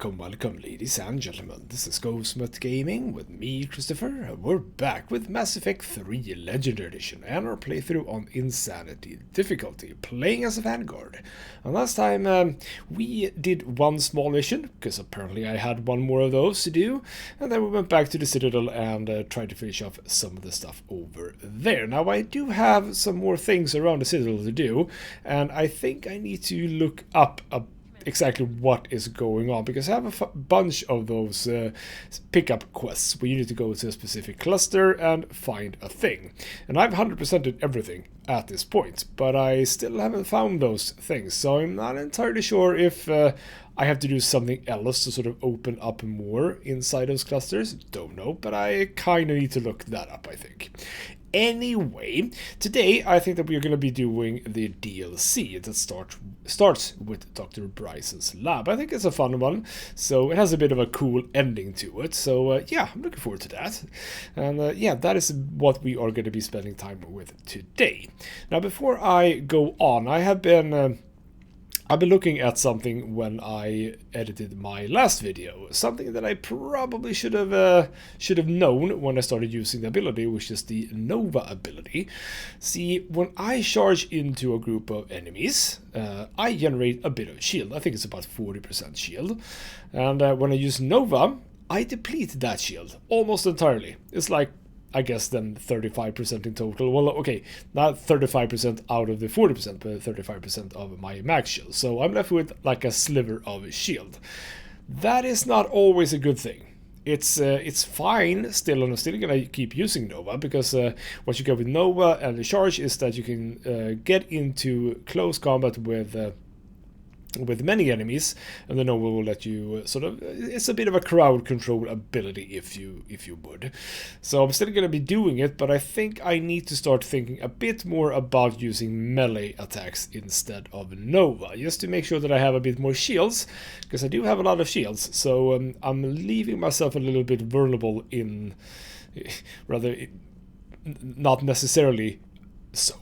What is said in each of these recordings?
welcome, ladies and gentlemen. This is Ghostmutt Gaming with me, Christopher, and we're back with Mass Effect 3 Legendary Edition and our playthrough on Insanity difficulty, playing as a Vanguard. And last time we did one small mission, because apparently I had one more of those to do, and then we went back to the Citadel and tried to finish off some of the stuff over there. Now I do have some more things around the Citadel to do, and I think I need to look up exactly what is going on, because I have a bunch of those pickup quests where you need to go to a specific cluster and find a thing. And I've 100%ed everything at this point, but I still haven't found those things, so I'm not entirely sure if I have to do something else to sort of open up more inside those clusters. Don't know, but I kind of need to look that up, I think. Anyway, today I think that we're going to be doing the DLC that starts with Dr. Bryson's lab. I think it's a fun one, so it has a bit of a cool ending to it. So yeah, I'm looking forward to that. And yeah, that is what we are going to be spending time with today. Now, before I go on, I've been looking at something when I edited my last video, something that I probably should have known when I started using the ability, which is the Nova ability. See, when I charge into a group of enemies, I generate a bit of shield. I think it's about 40% shield. And when I use Nova, I deplete that shield almost entirely. It's like, I guess then 35% in total. Well, okay, not 35% out of the 40%, but 35% of my max shield. So I'm left with like a sliver of shield. That is not always a good thing. It's fine still, and I'm still gonna keep using Nova, because what you get with Nova and the charge is that you can get into close combat with many enemies, and the Nova will let you it's a bit of a crowd control ability if you would. So I'm still going to be doing it, but I think I need to start thinking a bit more about using melee attacks instead of Nova, just to make sure that I have a bit more shields, because I do have a lot of shields. So I'm leaving myself a little bit vulnerable in, rather, not necessarily so.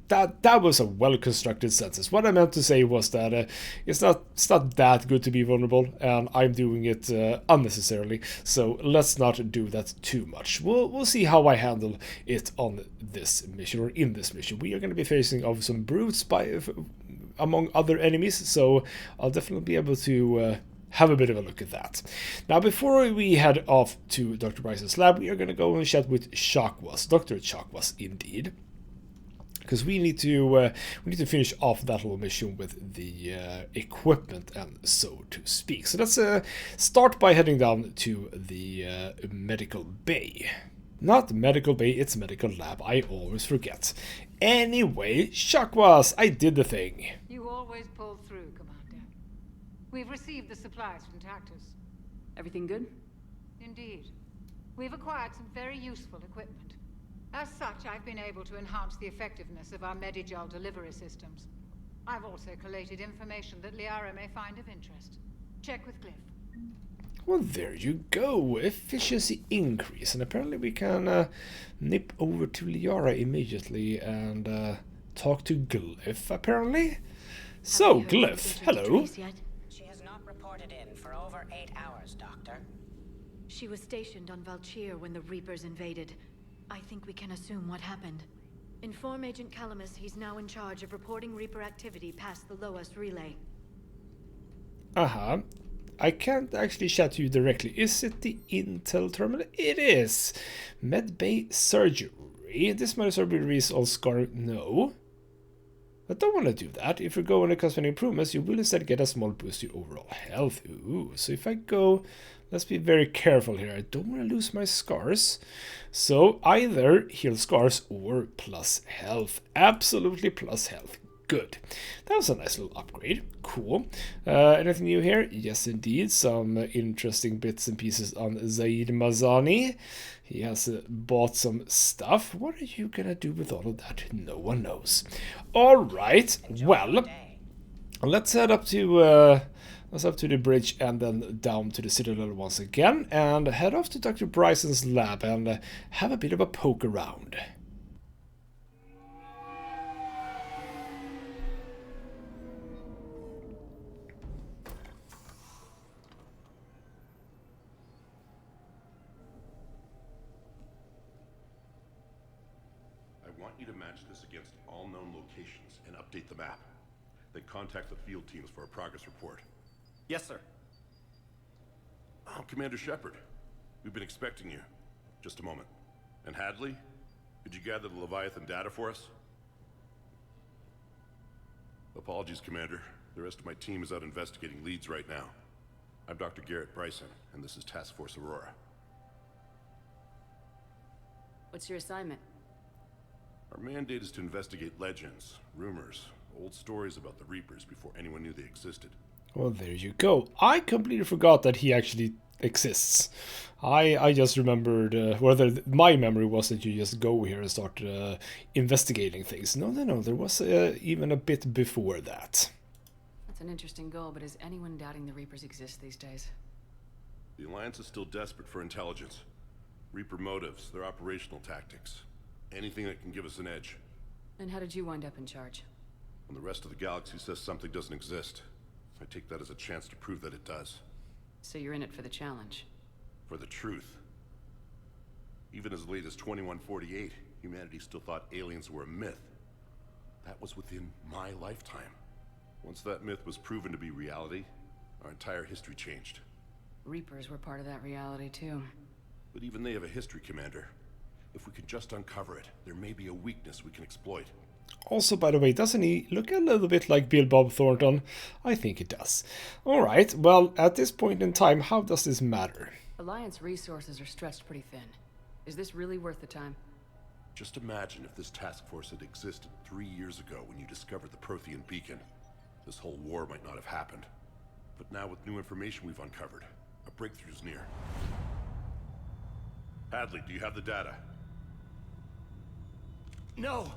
That was a well-constructed sentence. What I meant to say was that it's not that good to be vulnerable, and I'm doing it unnecessarily. So let's not do that too much. We'll see how I handle it on this mission, or in this mission. We are going to be facing off some brutes among other enemies, so I'll definitely be able to have a bit of a look at that. Now, before we head off to Dr. Bryson's lab, we are going to go and chat with Chakwas, Dr. Chakwas, indeed. Because we need to finish off that whole mission with the equipment, and so to speak. So let's start by heading down to the medical bay. Not medical bay, it's medical lab. I always forget. Anyway, Chakwas, I did the thing. You always pull through, Commander. We've received the supplies from Tactus. Everything good? Indeed. We've acquired some very useful equipment. As such, I've been able to enhance the effectiveness of our Medigel delivery systems. I've also collated information that Liara may find of interest. Check with Glyph. Well, there you go. Efficiency increase. And apparently we can nip over to Liara immediately and talk to Glyph, apparently. So, Glyph, hello. She has not reported in for over 8 hours, Doctor. She was stationed on Valchir when the Reapers invaded. I think we can assume what happened. Inform Agent Calamus he's now in charge of reporting Reaper activity past the Loas relay. I can't actually chat to you directly. Is it the Intel terminal? It is! Medbay surgery. This might surgery is all scar. No. I don't want to do that. If you go on the cosmetic improvements, you will instead get a small boost to your overall health. Ooh, so if I go... Let's be very careful here. I don't want to lose my scars. So either heal scars or plus health. Absolutely plus health. Good. That was a nice little upgrade. Cool. Anything new here? Yes, indeed. Some interesting bits and pieces on Zaid Mazani. He has bought some stuff. What are you going to do with all of that? No one knows. All right. Well, let's head up to... Let's up to the bridge and then down to the Citadel once again, and head off to Dr. Bryson's lab and have a bit of a poke around. want you to match this against all known locations and update the map. Then contact the field teams for a progress report. Yes, sir. Oh, Commander Shepard. We've been expecting you. Just a moment. And Hadley? Could you gather the Leviathan data for us? Apologies, Commander. The rest of my team is out investigating leads right now. I'm Dr. Bryson, and this is Task Force Aurora. What's your assignment? Our mandate is to investigate legends, rumors, old stories about the Reapers before anyone knew they existed. Well, there you go. I completely forgot that he actually exists. I just remembered, my memory was that you just go here and start investigating things. No, there was even a bit before that. That's an interesting goal, but is anyone doubting the Reapers exist these days? The Alliance is still desperate for intelligence. Reaper motives, their operational tactics. Anything that can give us an edge. And how did you wind up in charge? When the rest of the galaxy says something doesn't exist, I take that as a chance to prove that it does. So you're in it for the challenge? For the truth. Even as late as 2148, humanity still thought aliens were a myth. That was within my lifetime. Once that myth was proven to be reality, our entire history changed. Reapers were part of that reality too. But even they have a history, Commander. If we can just uncover it, there may be a weakness we can exploit. Also, by the way, doesn't he look a little bit like Bill Bob Thornton? I think it does. Alright, well, at this point in time, how does this matter? Alliance resources are stretched pretty thin. Is this really worth the time? Just imagine if this task force had existed 3 years ago when you discovered the Prothean beacon. This whole war might not have happened. But now with new information we've uncovered, a breakthrough's near. Hadley, do you have the data? No!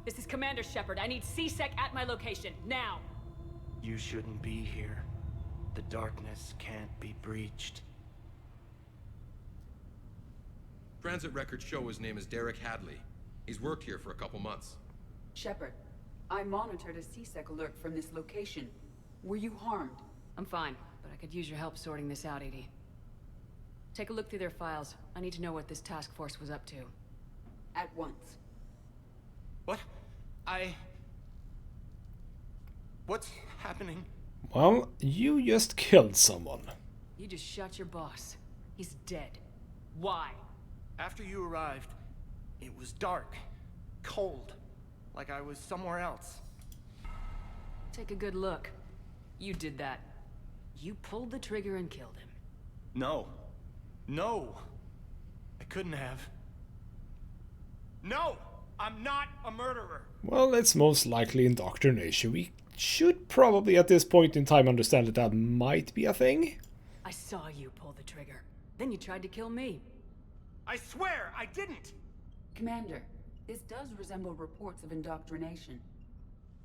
This is Commander Shepard. I need C-Sec at my location, now! You shouldn't be here. The darkness can't be breached. Transit records show his name is Derek Hadley. He's worked here for a couple months. Shepard, I monitored a C-Sec alert from this location. Were you harmed? I'm fine, but I could use your help sorting this out, Edie. Take a look through their files. I need to know what this task force was up to. At once. What? What's happening? Well, you just killed someone. You just shot your boss. He's dead. Why? After you arrived, it was dark, cold, like I was somewhere else. Take a good look. You did that. You pulled the trigger and killed him. No. No! I couldn't have. No! I'm not a murderer! Well, it's most likely indoctrination. We should probably at this point in time understand that that might be a thing. I saw you pull the trigger. Then you tried to kill me. I swear I didn't! Commander, this does resemble reports of indoctrination.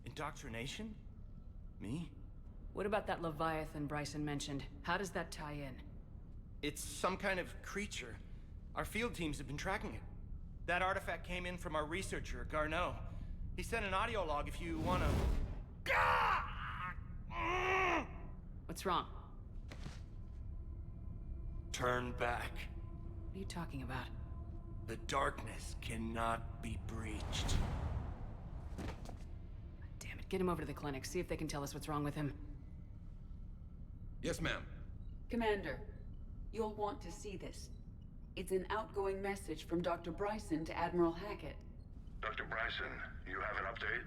Indoctrination? Me? What about that Leviathan Bryson mentioned? How does that tie in? It's some kind of creature. Our field teams have been tracking it. That artifact came in from our researcher, Garneau. He sent an audio log if you wanna... What's wrong? Turn back. What are you talking about? The darkness cannot be breached. Damn it, get him over to the clinic. See if they can tell us what's wrong with him. Yes, ma'am. Commander, you'll want to see this. It's an outgoing message from Dr. Bryson to Admiral Hackett. Dr. Bryson, you have an update?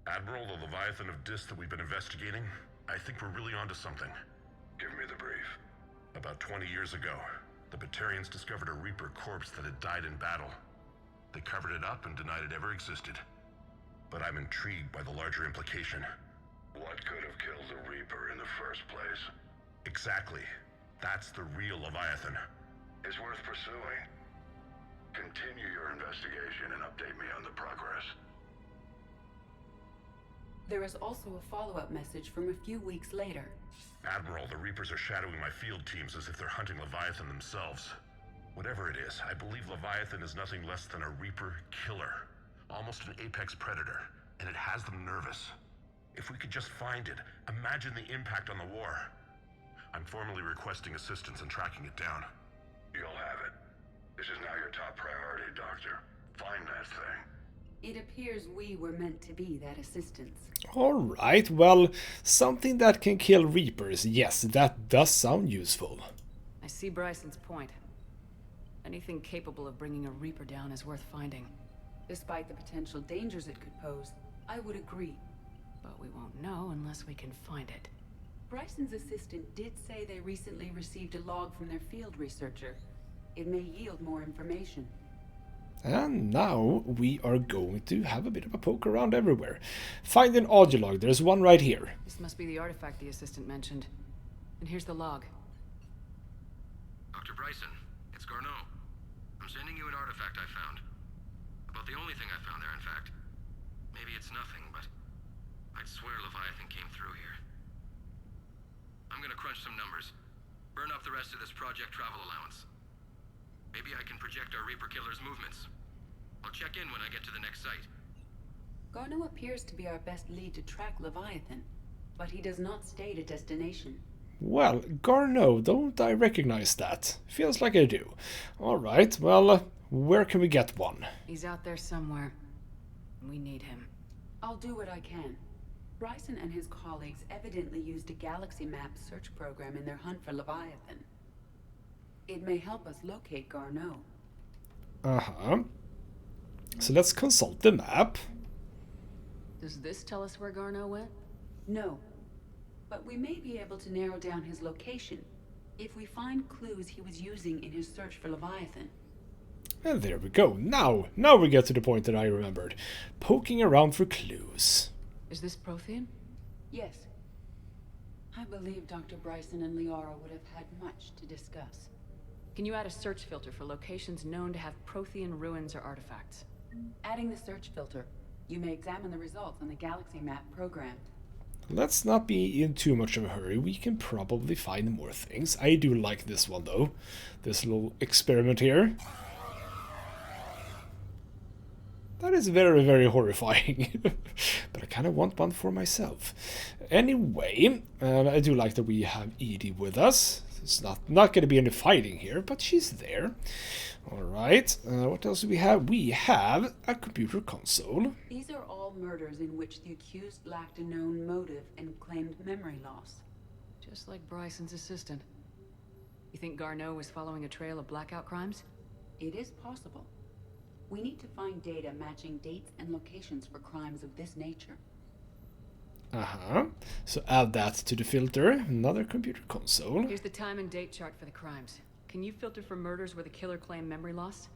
Admiral, the Leviathan of Dis that we've been investigating, I think we're really onto something. Give me the brief. About 20 years ago, the Batarians discovered a Reaper corpse that had died in battle. They covered it up and denied it ever existed. But I'm intrigued by the larger implication. What could have killed the Reaper in the first place? Exactly. That's the real Leviathan. It's worth pursuing. Continue your investigation and update me on the progress. There is also a follow-up message from a few weeks later. Admiral, the Reapers are shadowing my field teams as if they're hunting Leviathan themselves. Whatever it is, I believe Leviathan is nothing less than a Reaper killer. Almost an apex predator, and it has them nervous. If we could just find it, imagine the impact on the war. I'm formally requesting assistance in tracking it down. You'll have it. This is now your top priority, Doctor. Find that thing. It appears we were meant to be that assistance. Alright, well, something that can kill Reapers. Yes, that does sound useful. I see Bryson's point. Anything capable of bringing a Reaper down is worth finding. Despite the potential dangers it could pose, I would agree. But we won't know unless we can find it. Bryson's assistant did say they recently received a log from their field researcher. It may yield more information. And now we are going to have a bit of a poke around everywhere. Find an audio log. There's one right here. This must be the artifact the assistant mentioned. And here's the log. Dr. Bryson, it's Garneau. I'm sending you an artifact I found. About the only thing I found there, in fact. Maybe it's nothing, but I'd swear Leviathan came through here. I'm gonna crunch some numbers. Burn up the rest of this project travel allowance. Maybe I can project our Reaper killer's movements. I'll check in when I get to the next site. Garneau appears to be our best lead to track Leviathan, but he does not state a destination. Well, Garneau, don't I recognize that? Feels like I do. Alright, well, where can we get one? He's out there somewhere. We need him. I'll do what I can. Bryson and his colleagues evidently used a galaxy map search program in their hunt for Leviathan. It may help us locate Garneau. Uh-huh. So let's consult the map. Does this tell us where Garneau went? No. But we may be able to narrow down his location if we find clues he was using in his search for Leviathan. And there we go. Now we get to the point that I remembered. Poking around for clues. Is this Prothean? Yes. I believe Dr. Bryson and Liara would have had much to discuss. Can you add a search filter for locations known to have Prothean ruins or artifacts? Adding the search filter, you may examine the results on the galaxy map program. Let's not be in too much of a hurry. We can probably find more things. I do like this one, though. This little experiment here. That is very, very horrifying. But I kind of want one for myself. Anyway, I do like that we have Edie with us. It's not going to be any fighting here, but she's there. Alright, what else do we have? We have a computer console. These are all murders in which the accused lacked a known motive and claimed memory loss. Just like Bryson's assistant. You think Garneau was following a trail of blackout crimes? It is possible. We need to find data matching dates and locations for crimes of this nature. Uh-huh. So add that to the filter. Another computer console. Here's the time and date chart for the crimes. Can you filter for murders where the killer claimed memory loss?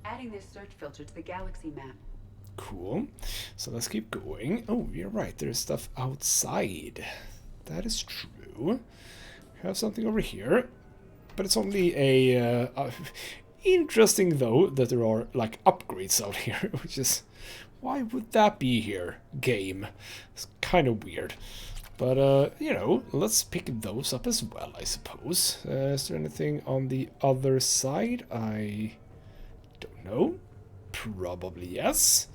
Adding this search filter to the galaxy map. Cool. So let's keep going. Oh, you're right. There's stuff outside. That is true. We have something over here. But it's only a... interesting, though, that there are, like, upgrades out here, which is... Why would that be here, game? It's kind of weird. But, you know, let's pick those up as well, I suppose. Is there anything on the other side? I don't know. Probably yes.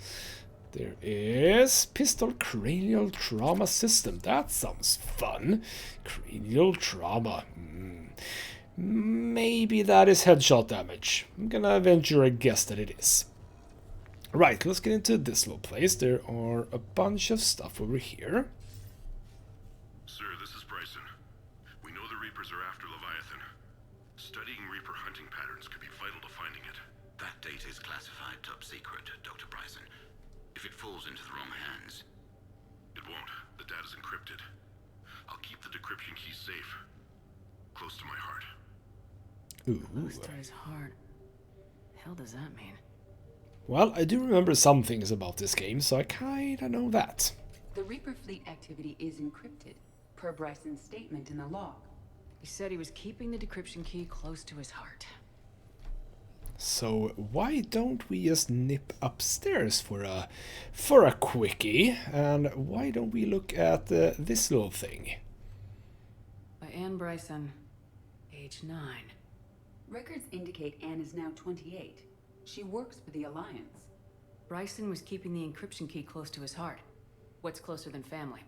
There is pistol cranial trauma system. That sounds fun. Cranial trauma. Maybe that is headshot damage. I'm gonna venture a guess that it is. Right, let's get into this little place. There are a bunch of stuff over here. Sir, this is Bryson. We know the Reapers are after Leviathan. Studying Reaper hunting patterns could be vital to finding it. That data is classified top secret, Dr. Bryson. If it falls into the wrong hands... It won't. The data's encrypted. I'll keep the decryption key safe. Close to my heart. Ooh. Close to his heart. Hell does that mean? Well, I do remember some things about this game, so I kinda know that. The Reaper fleet activity is encrypted, per Bryson's statement in the log. He said he was keeping the decryption key close to his heart. So why don't we just nip upstairs for a quickie, and why don't we look at this little thing? By Anne Bryson, age 9. Records indicate Anne is now 28. She works for the Alliance. Bryson was keeping the encryption key close to his heart. What's closer than family?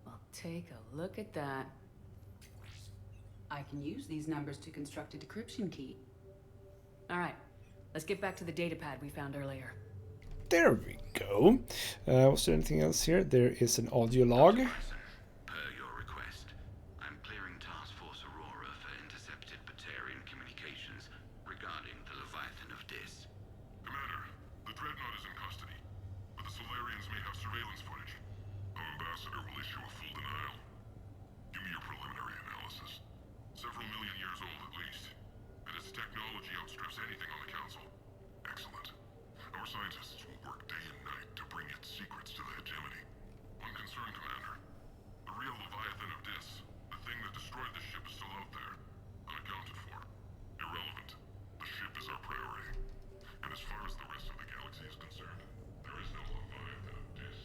Well, take a look at that. I can use these numbers to construct a decryption key. All right, let's get back to the datapad we found earlier. There we go. Was there anything else here? There is an audio log. Per your request, I'm clearing Task Force Aurora for intercepted Batarian communications regarding the Leviathan of Dis. Commander, the Dreadnought is in custody, but the Solarians may have surveillance footage. Our ambassador will issue a full denial. Give me your preliminary analysis. Several million years old at least, and its technology outstrips anything on the Council. Excellent. Our scientists will work day and night to bring its secrets to the hegemony. One concern, Commander. The real Leviathan of Dis, the thing that destroyed the ship, is still out there, unaccounted for. Irrelevant. The ship is our priority. And as far as the rest of the galaxy is concerned, there is no Leviathan of Dis.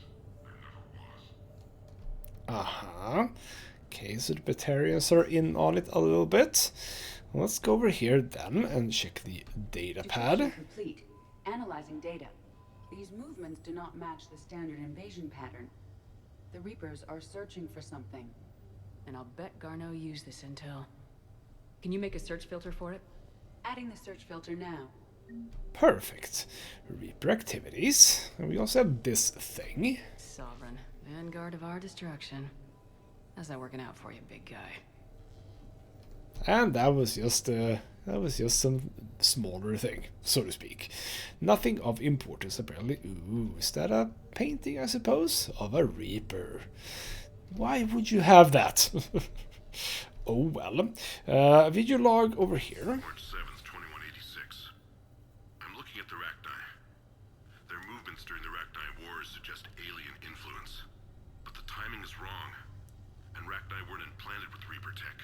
There never was. Uh-huh. Okay, so the Batarians are in on it a little bit. Let's go over here then and check the datapad. Detection complete. Analyzing data. These movements do not match the standard invasion pattern. The Reapers are searching for something. And I'll bet Garneau used this intel. Can you make a search filter for it? Adding the search filter now. Perfect. Reaper activities. And we also have this thing. Sovereign, vanguard of our destruction. How's that working out for you, big guy? And that was just some smaller thing, so to speak. Nothing of importance, apparently. Ooh, is that a painting, I suppose, of a Reaper? Why would you have that? Oh well. Video log over here. March 7th, 2186. I'm looking at the Rachni. Their movements during the Rachni Wars suggest alien influence. But the timing is wrong. And Rachni weren't implanted with Reaper tech.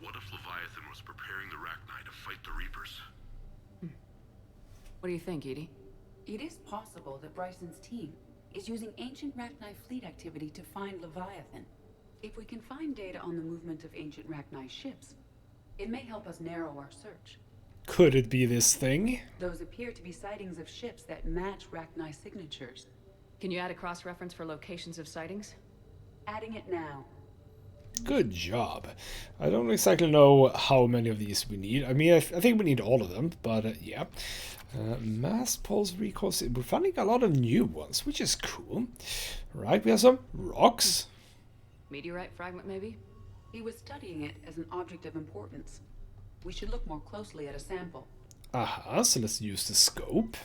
What if Leviathan was preparing the Rachni to fight the Reapers? What do you think, Edie? It is possible that Bryson's team is using ancient Rachni fleet activity to find Leviathan. If we can find data on the movement of ancient Rachni ships, it may help us narrow our search. Could it be this thing? Those appear to be sightings of ships that match Rachni signatures. Can you add a cross-reference for locations of sightings? Adding it now. Good job. I don't exactly know how many of these we need. I mean, I think we need all of them, but yeah. Mass pulse recalls. We're finding a lot of new ones, which is cool. Right, we have some rocks. Meteorite fragment, maybe? He was studying it as an object of importance. We should look more closely at a sample. Aha, so let's use the scope.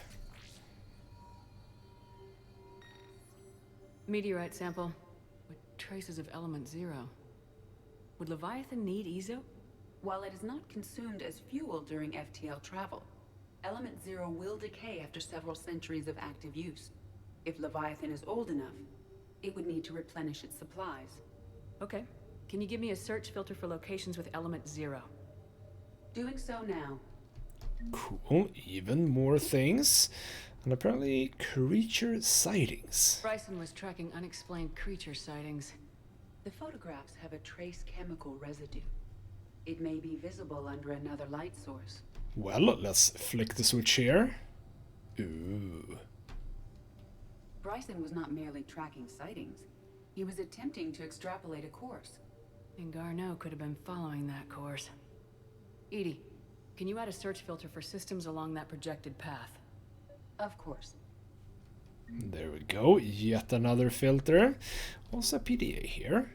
Meteorite sample with traces of element 0. Would Leviathan need Ezo? While it is not consumed as fuel during FTL travel, element 0 will decay after several centuries of active use. If Leviathan is old enough, it would need to replenish its supplies. Okay. Can you give me a search filter for locations with element 0? Doing so now. Cool, even more things. And apparently creature sightings. Bryson was tracking unexplained creature sightings. The photographs have a trace chemical residue. It may be visible under another light source. Well, let's flick the switch here. Ooh. Bryson was not merely tracking sightings. He was attempting to extrapolate a course. And Garneau could have been following that course. Edie, can you add a search filter for systems along that projected path? Of course. There we go, yet another filter. Also a PDA here.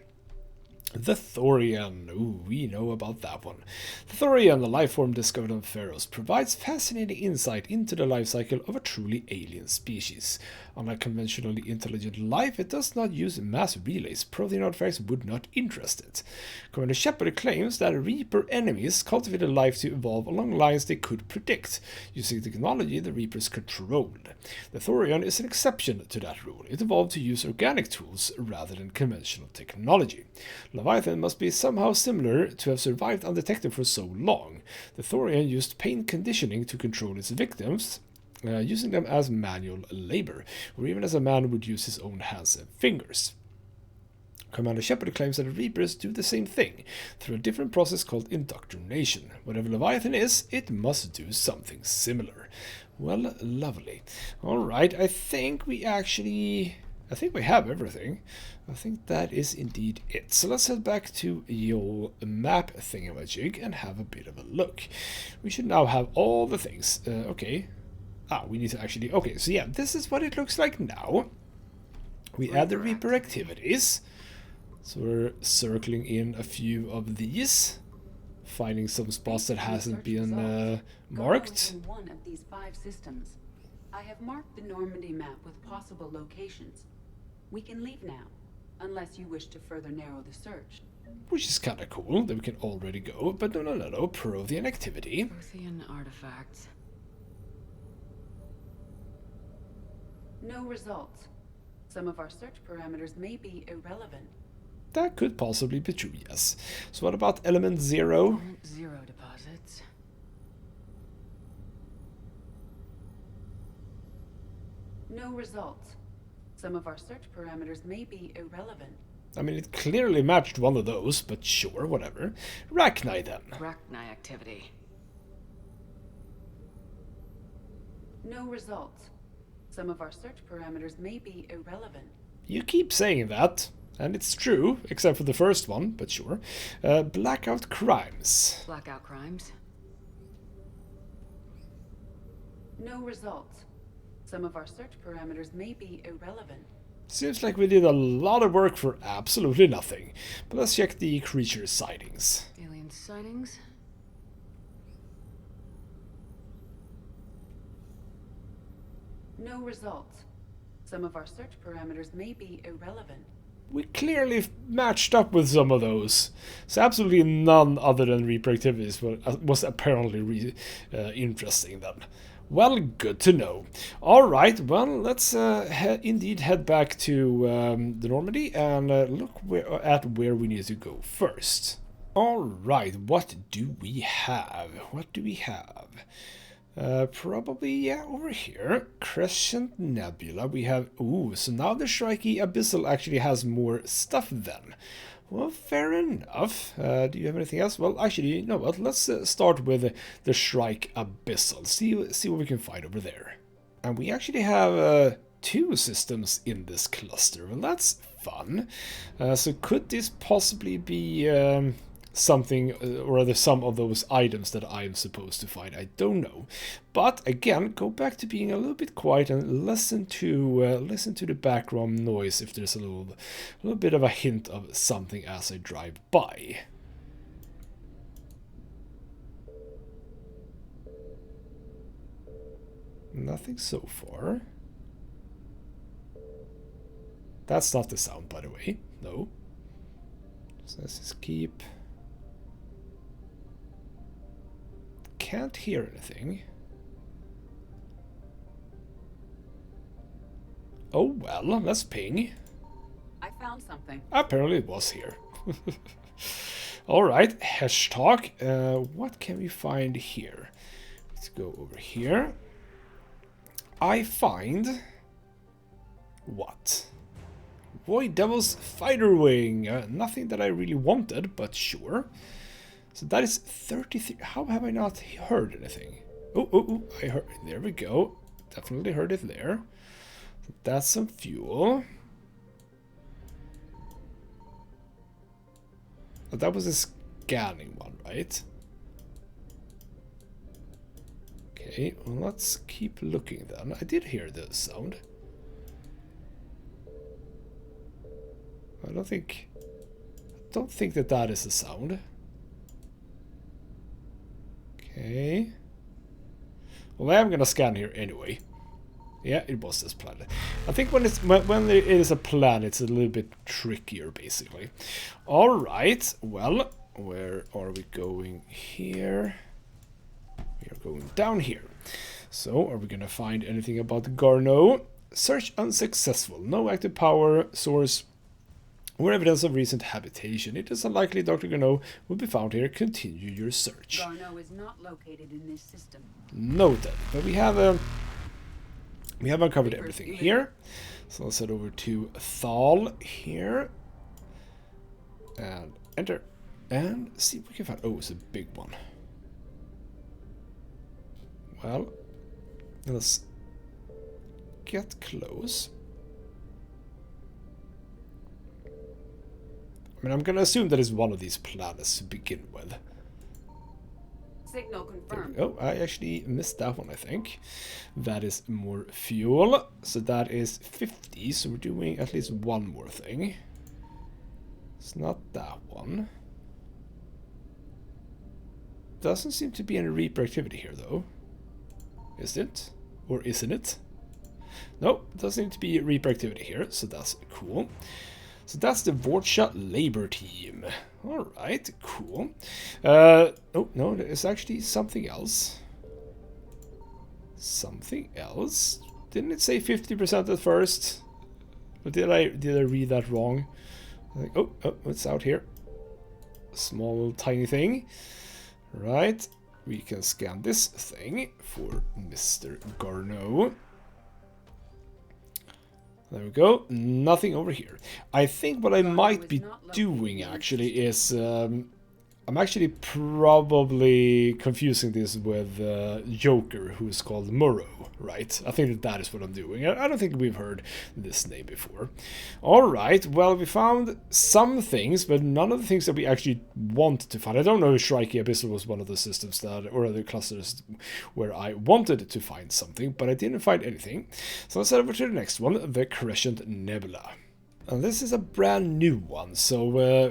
The Thorian. Ooh, we know about that one. The Thorian, the life form discovered on Pharos, provides fascinating insight into the life cycle of a truly alien species. Unlike conventionally intelligent life, it does not use mass relays. Protein artifacts would not interest it. Commander Shepard claims that Reaper enemies cultivated life to evolve along lines they could predict, using technology the Reapers controlled. The Thorian is an exception to that rule. It evolved to use organic tools rather than conventional technology. Leviathan must be somehow similar to have survived undetected for so long. The Thorian used pain conditioning to control its victims, using them as manual labor, or even as a man would use his own hands and fingers. Commander Shepard claims that the Reapers do the same thing, through a different process called indoctrination. Whatever Leviathan is, it must do something similar. Well, lovely. Alright, I think we have everything. I think that is indeed it. So let's head back to your map thingamajig and have a bit of a look. We should now have all the things. Okay. We need to actually... Okay, so yeah, this is what it looks like now. We add the Reaper activities. So we're circling in a few of these, finding some spots that hasn't been marked. In one of these 5 systems. I have marked the Normandy map with possible locations. We can leave now, unless you wish to further narrow the search. Which is kind of cool that we can already go, but no, Prothean activity. Prothean artifacts. No results. Some of our search parameters may be irrelevant. That could possibly be true, yes. So what about element 0? Element 0 deposits. No results. Some of our search parameters may be irrelevant. I mean, it clearly matched one of those, but sure, whatever. Rachni then. Rachni activity. No results. Some of our search parameters may be irrelevant. You keep saying that. And it's true, except for the first one, but sure. Blackout crimes. Blackout crimes. No results. Some of our search parameters may be irrelevant. Seems like we did a lot of work for absolutely nothing. But let's check the creature sightings. Alien sightings. No results. Some of our search parameters may be irrelevant. We clearly matched up with some of those. So absolutely none other than Reaper activities was apparently interesting then. Well, good to know. Alright, well, let's indeed head back to the Normandy and look at where we need to go first. Alright, what do we have? Probably, yeah, over here. Crescent Nebula. We have... Ooh, so now the Shrike Abyssal actually has more stuff then. Well, fair enough. Do you have anything else? Well, actually, you know what? Let's start with the Shrike Abyssal. See what we can find over there. And we actually have 2 systems in this cluster. Well, that's fun. So could this possibly be... something, or rather some of those items that I'm supposed to find? I don't know. But again, go back to being a little bit quiet and listen to the background noise if there's a little bit of a hint of something as I drive by. Nothing so far. That's not the sound, by the way. No. So let's just keep... Can't hear anything. Oh well, let's ping. I found something. Apparently it was here. Alright, hashtag. What can we find here? Let's go over here. I find... What? Void Devil's Fighter Wing. Nothing that I really wanted, but sure. So that is 33. How have I not heard anything? Oh, I heard. There we go. Definitely heard it there. So that's some fuel. Oh, that was a scanning one, right? Okay, well, let's keep looking then. I did hear the sound. I don't think that is a sound. Okay. Well, I'm gonna scan here anyway. Yeah, it was this planet. I think when there is a planet, it's a little bit trickier, basically. All right. Well, where are we going here? We are going down here. So, are we gonna find anything about Garneau? Search unsuccessful. No active power source or evidence of recent habitation. It is unlikely Dr. Garneau will be found here. Continue your search. Garneau is not located in this system. Noted. But we have uncovered everything here. So let's head over to Thal here. And enter. And see if we can find... Oh, it's a big one. Well, let's get close. I mean, I'm gonna assume that it's one of these planets to begin with. Signal confirmed. Oh, I actually missed that one, I think. That is more fuel. So that is 50, so we're doing at least one more thing. It's not that one. Doesn't seem to be any Reaper activity here, though. Is it? Or isn't it? No, doesn't seem to be Reaper activity here, so that's cool. So that's the Vorcha Labor Team. Alright, cool. Oh, no, there's actually something else. Something else? Didn't it say 50% at first? Or did I read that wrong? Like, oh, it's out here. Small little tiny thing. Right. We can scan this thing for Mr. Garneau. There we go. Nothing over here. I think what I might be doing actually is I'm actually probably confusing this with Joker, who's called Murrow, right? I think that is what I'm doing. I don't think we've heard this name before. Alright, well, we found some things, but none of the things that we actually want to find. I don't know if Shrike Abyssal was one of the systems that, or the clusters where I wanted to find something, but I didn't find anything. So let's head over to the next one, the Crescent Nebula. And this is a brand new one, so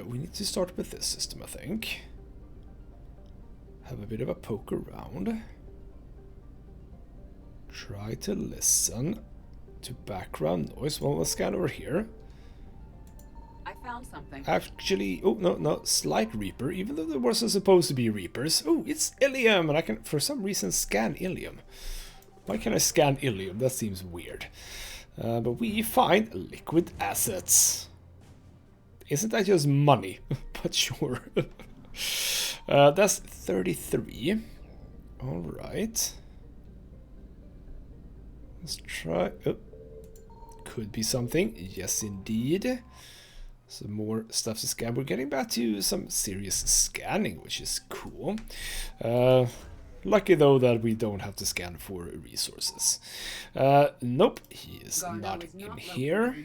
we need to start with this system, I think. Have a bit of a poke around. Try to listen to background noise. Well, let's scan over here. I found something. Actually, oh, no, slight Reaper, even though there wasn't supposed to be Reapers. Oh, it's Ilium, and I can, for some reason, scan Ilium. Why can I scan Ilium? That seems weird. But we find liquid assets. Isn't that just money? But sure. That's 33. Alright. Let's try... Oh. Could be something. Yes, indeed. Some more stuff to scan. We're getting back to some serious scanning, which is cool. Lucky, though, that we don't have to scan for resources. Nope, he is not in here.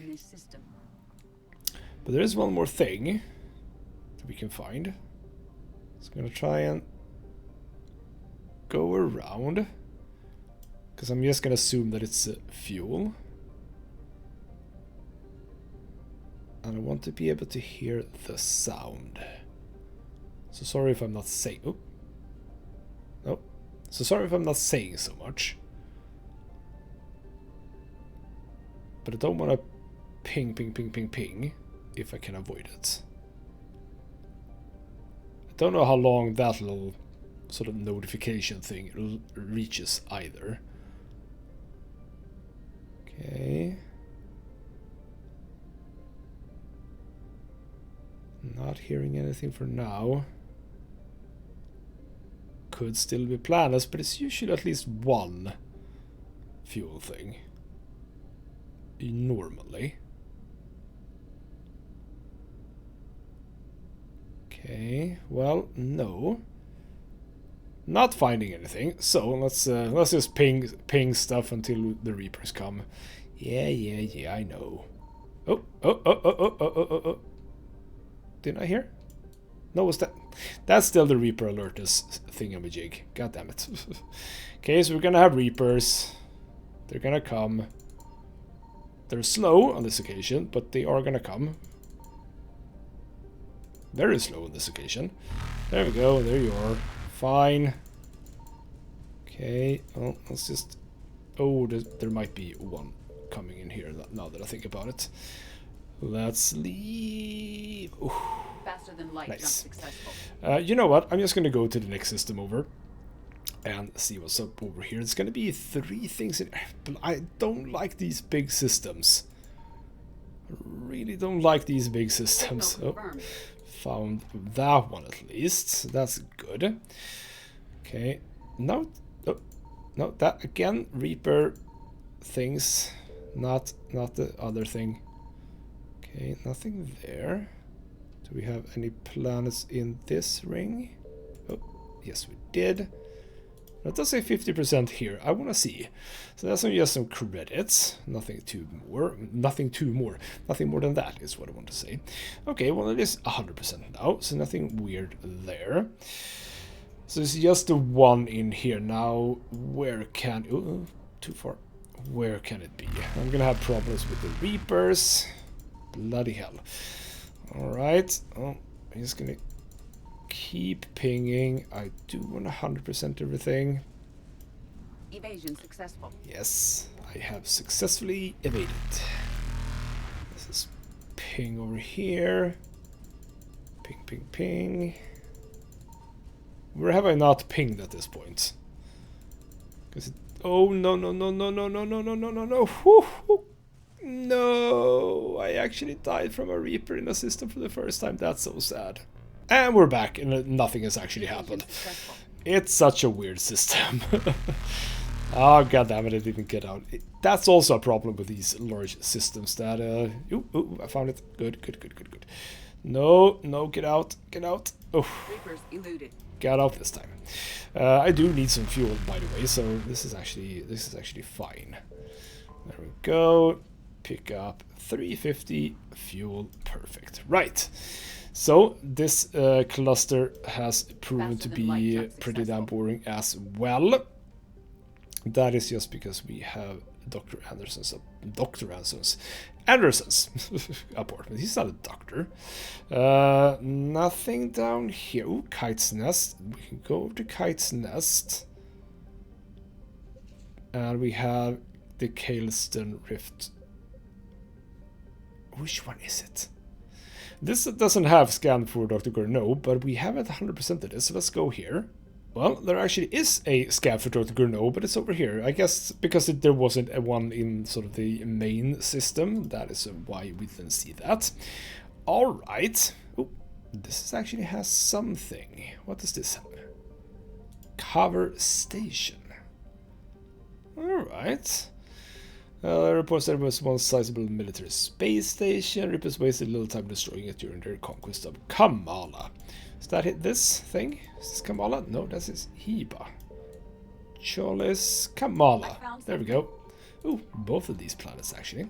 But there is one more thing that we can find. So I'm going to try and go around. Because I'm just going to assume that it's fuel. And I want to be able to hear the sound. So sorry if I'm not saying... Oh. No. So sorry if I'm not saying so much. But I don't want to ping if I can avoid it. I don't know how long that little sort of notification thing reaches either. Okay. Not hearing anything for now. Could still be planets, but it's usually at least one fuel thing. Normally. Okay, well, no. Not finding anything. So let's just ping stuff until the Reapers come. Yeah, I know. Oh. Didn't I hear? No, was that? That's still the Reaper alertus thingamajig. God damn it. Okay, so we're gonna have Reapers. They're gonna come. They're slow on this occasion, but they are gonna come. Very slow on this occasion. There we go, there you are. Fine. Okay, well, let's just... Oh, there might be one coming in here now that I think about it. Let's leave. Ooh. Faster than light. Nice. Successful. You know what? I'm just gonna go to the next system over and see what's up over here. It's gonna be 3 things in... But I don't like these big systems. I really don't like these big systems. Oh, found that one at least. That's good. Okay. No. Oh, no, that again. Reaper things. Not the other thing. Okay, nothing there. Do we have any planets in this ring? Oh, yes we did. It does say 50% here. I want to see. So that's just some credits. Nothing more than that is what I want to say. Okay, well it is 100% now, so nothing weird there. So it's just the one in here now. Where can... Oh, too far. Where can it be? I'm gonna have problems with the Reapers. Bloody hell. Alright. Oh, I'm just gonna keep pinging. I do want 100% everything. Evasion successful. Yes, I have successfully evaded. This is ping over here. Ping, ping, ping. Where have I not pinged at this point? Because it... Oh, no, no, no, no, no, no, no, no, no, no, no. Whew, whew. No, I actually died from a Reaper in a system for the first time. That's so sad. And we're back, and nothing has actually happened. It's such a weird system. Oh, goddammit, I didn't get out. That's also a problem with these large systems that... Ooh, I found it. Good, good, good, good, good. No, no, get out, get out. Oh. Reapers eluded. Got out this time. I do need some fuel, by the way, so this is actually fine. There we go. Pick up 350 fuel. Perfect. Right. So this cluster has proven to be pretty damn boring as well. That is just because we have Dr. Anderson's apartment. He's not a doctor. Nothing down here. Ooh, Kite's Nest. We can go over to Kite's Nest. And we have the Kaleston Rift. Which one is it? This doesn't have scan for Dr. Gourneau, but we haven't 100%ed it, so let's go here. Well, there actually is a scan for Dr. Gourneau, but it's over here. I guess because there wasn't a one in sort of the main system, that is why we didn't see that. Alright. Oh, this actually has something. What does this have? Cover station. Alright. Reports there was one sizable military space station. Reapers wasted little time destroying it during their conquest of Kamala. Is that it? This thing? Is this Kamala? No, that is Heba. Cholis Kamala. There we go. Ooh, both of these planets actually.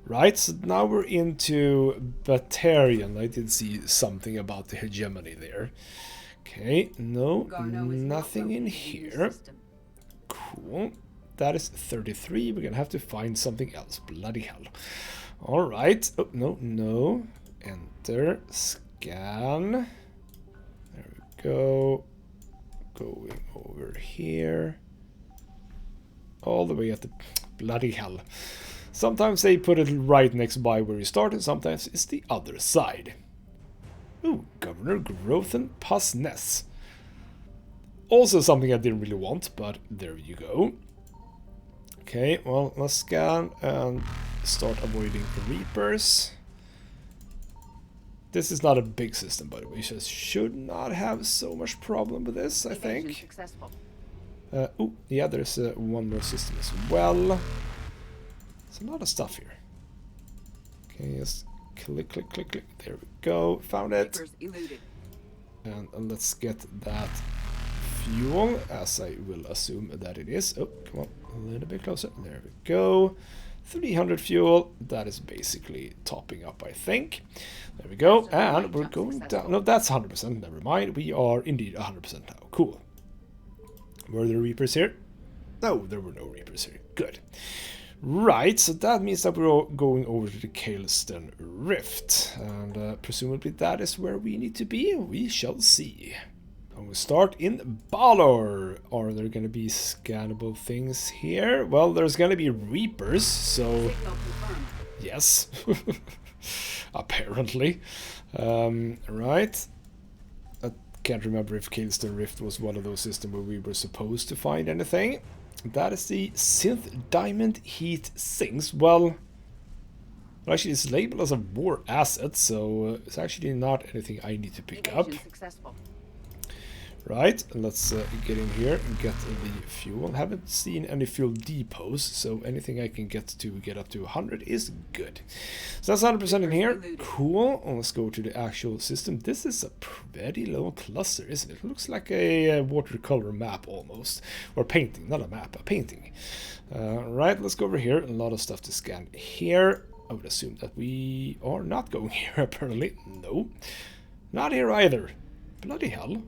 Right, so now we're into Batarian. I did see something about the hegemony there. Okay, no, nothing in here. Cool. That is 33. We're gonna have to find something else. Bloody hell. Alright. Oh, no, no. Enter. Scan. There we go. Going over here. All the way at the... Bloody hell. Sometimes they put it right next by where you start, and sometimes it's the other side. Ooh, Governor Grothen Pasness. Also something I didn't really want, but there you go. Okay, well, let's scan and start avoiding Reapers. This is not a big system, by the way. Just should not have so much problem with this, I think. Oh, yeah, there's one more system as well. There's a lot of stuff here. Okay, just click, click, click, click. There we go. Found it. And let's get that fuel, as I will assume that it is. Oh, come on, a little bit closer. There we go. 300 fuel. That is basically topping up, I think. There we go. And we're going down. No, that's 100%. Never mind. We are indeed 100% now. Cool. Were there Reapers here? No, there were no Reapers here. Good. Right, so that means that we're all going over to the Kaleston Rift. And presumably that is where we need to be. We shall see. And we start in Balor. Are there going to be scannable things here? Well, there's going to be Reapers, so... Yes. Apparently. Right. I can't remember if Kaleston Rift was one of those systems where we were supposed to find anything. That is the Synth Diamond Heat Sinks. Well, actually it's labeled as a war asset, so it's actually not anything I need to pick up. Right, let's get in here and get the fuel. Haven't seen any fuel depots, so anything I can get up to 100 is good. So that's 100% in here. Cool. Let's go to the actual system. This is a pretty low cluster, isn't it? It looks like a watercolor map almost. Or painting, not a map, a painting. Right, let's go over here. A lot of stuff to scan here. I would assume that we are not going here, apparently. No. Not here either. Bloody hell.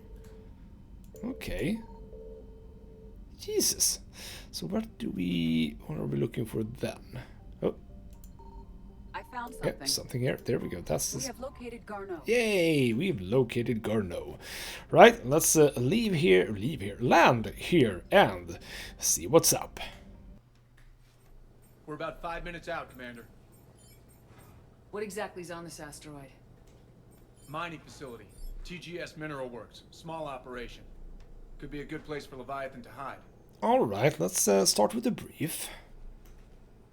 Okay. Jesus. So what are we looking for then? Oh. I found something. Yeah, something here. There we go. That's We have located Garneau. Yay! We've located Garneau. Right, let's land here and see what's up. We're about 5 minutes out, Commander. What exactly is on this asteroid? Mining facility. TGS Mineral Works. Small operation. Could be a good place for Leviathan to hide. Alright, let's start with a brief.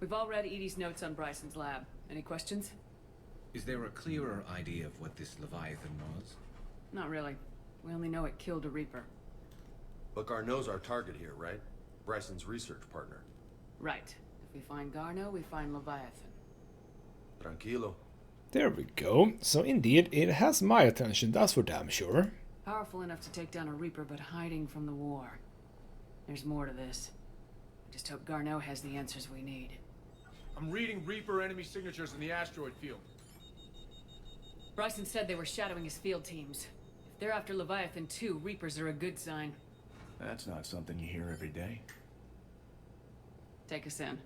We've all read Edie's notes on Bryson's lab. Any questions? Is there a clearer idea of what this Leviathan was? Not really. We only know it killed a Reaper. But Garneau's our target here, right? Bryson's research partner. Right. If we find Garneau, we find Leviathan. Tranquilo. There we go. So indeed, it has my attention, that's for damn sure. Powerful enough to take down a Reaper, but hiding from the war. There's more to this. I just hope Garneau has the answers we need. I'm reading Reaper enemy signatures in the asteroid field. Bryson said they were shadowing his field teams. If they're after Leviathan too, Reapers are a good sign. That's not something you hear every day. Take us in.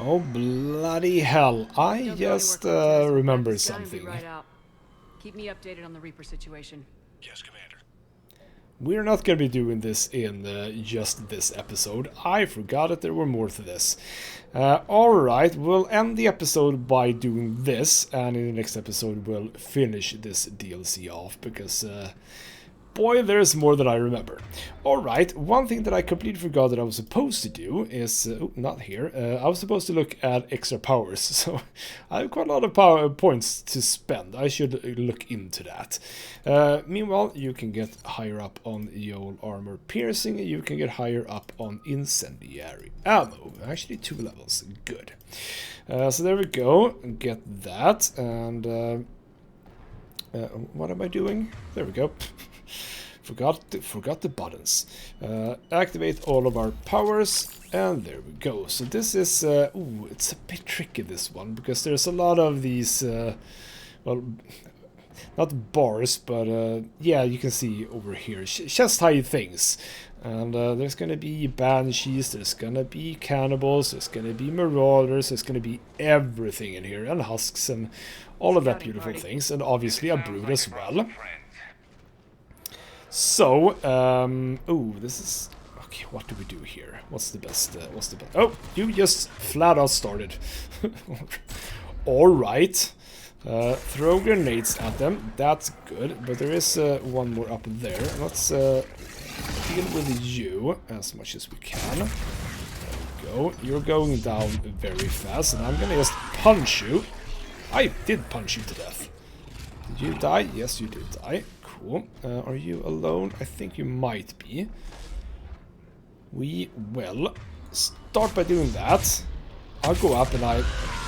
Oh bloody hell, I just remembered something. Right out. Keep me updated on the Reaper situation. Yes, Commander. We're not going to be doing this in just this episode. I forgot that there were more to this. Alright, we'll end the episode by doing this, and in the next episode we'll finish this DLC off, because boy, there's more than I remember. Alright, one thing that I completely forgot that I was supposed to do is... oh, not here. I was supposed to look at extra powers, so I have quite a lot of power points to spend. I should look into that. Meanwhile, you can get higher up on the old armor piercing, you can get higher up on incendiary ammo. Actually, 2 levels. Good. So there we go. Get that, and... what am I doing? There we go. Forgot the buttons. Activate all of our powers, and there we go. So this is ooh, it's a bit tricky, this one, because there's a lot of these well, not bars, but yeah, you can see over here chest high things, and there's gonna be banshees, there's gonna be cannibals, there's gonna be marauders, there's gonna be everything in here, and husks and all of that beautiful things, and obviously a brood as well. So, oh, this is... okay, what do we do here? What's the best, oh, you just flat out started. Alright. Throw grenades at them, that's good, but there is one more up there. Let's deal with you as much as we can. There we go. You're going down very fast, and I'm gonna just punch you. I did punch you to death. Did you die? Yes, you did die. Cool. Are you alone? I think you might be. We will start by doing that. I'll go up and I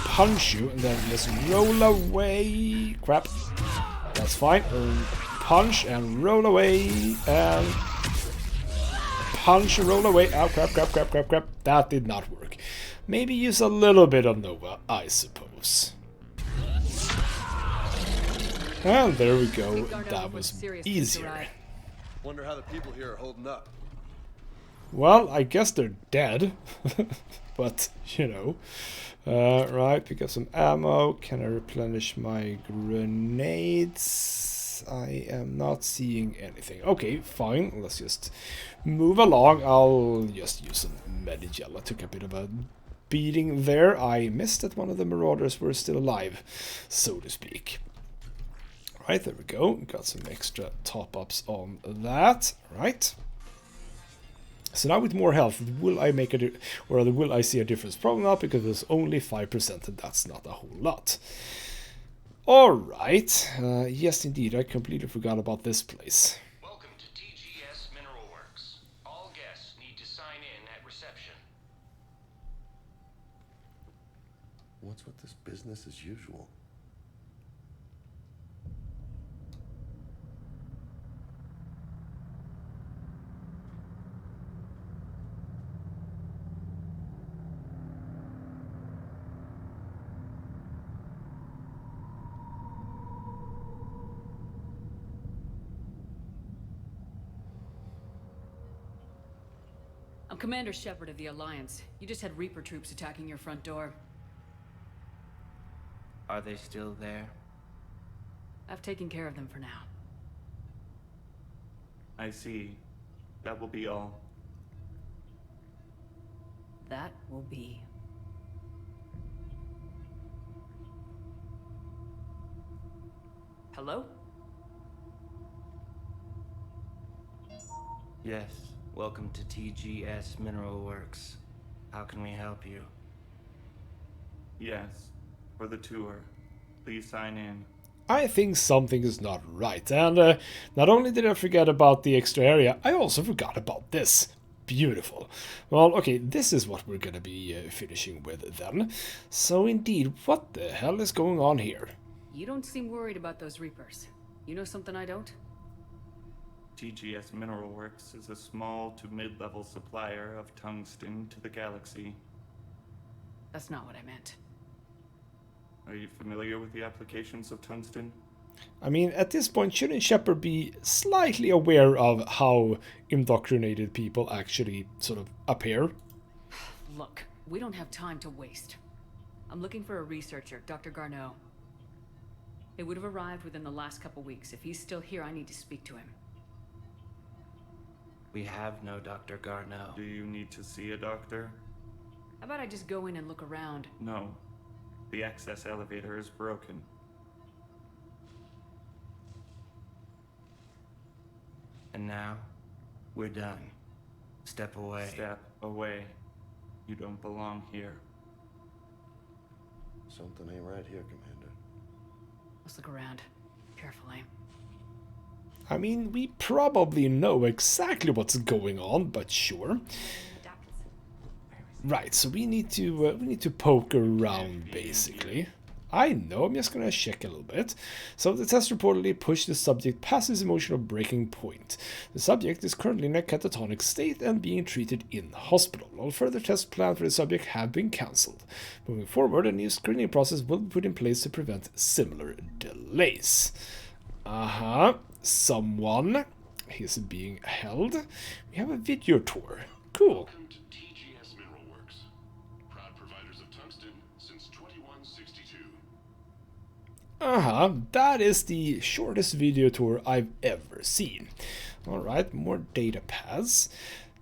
punch you and then just roll away. Crap. That's fine. Punch and roll away. And punch and roll away. Oh, crap. That did not work. Maybe use a little bit of Nova, I suppose. And there we go. That was easier. Wonder how the people here are holding up. Well, I guess they're dead. But, you know. Right, pick up some ammo. Can I replenish my grenades? I am not seeing anything. Okay, fine. Let's just move along. I'll just use some Medigel. I took a bit of a beating there. I missed that one of the marauders were still alive, so to speak. Right, there we go. Got some extra top-ups on that. Right. So now with more health, will I make a or rather, will I see a difference? Probably not, because there's only 5%, and that's not a whole lot. Alright. Yes, indeed, I completely forgot about this place. Welcome to TGS Mineral Works. All guests need to sign in at reception. What's with this business as usual? I'm Commander Shepard of the Alliance. You just had Reaper troops attacking your front door. Are they still there? I've taken care of them for now. I see. That will be all. That will be. Hello? Yes. Welcome to TGS Mineral Works. How can we help you? Yes. For the tour. Please sign in. I think something is not right, and not only did I forget about the extra area, I also forgot about this. Beautiful. Well, okay, this is what we're gonna be finishing with then. So indeed, what the hell is going on here? You don't seem worried about those Reapers. You know something I don't? TGS Mineral Works is a small to mid-level supplier of tungsten to the galaxy. That's not what I meant. Are you familiar with the applications of tungsten? I mean, at this point, shouldn't Shepard be slightly aware of how indoctrinated people actually sort of appear? Look, we don't have time to waste. I'm looking for a researcher, Dr. Garneau. It would have arrived within the last couple weeks. If he's still here, I need to speak to him. We have no Dr. Garneau. Do you need to see a doctor? How about I just go in and look around? No. The access elevator is broken. And now, we're done. Step away. Step away. You don't belong here. Something ain't right here, Commander. Let's look around. Carefully. I mean, we probably know exactly what's going on, but sure. Right, so we need to poke around, basically. I know, I'm just gonna check a little bit. So the test reportedly pushed the subject past his emotional breaking point. The subject is currently in a catatonic state and being treated in hospital. All further tests planned for the subject have been cancelled. Moving forward, a new screening process will be put in place to prevent similar delays. Someone is being held. We have a video tour. Cool. Welcome to TGS Mineral Works. Proud providers of tungsten since 2162. That is the shortest video tour I've ever seen. Alright, more data pads.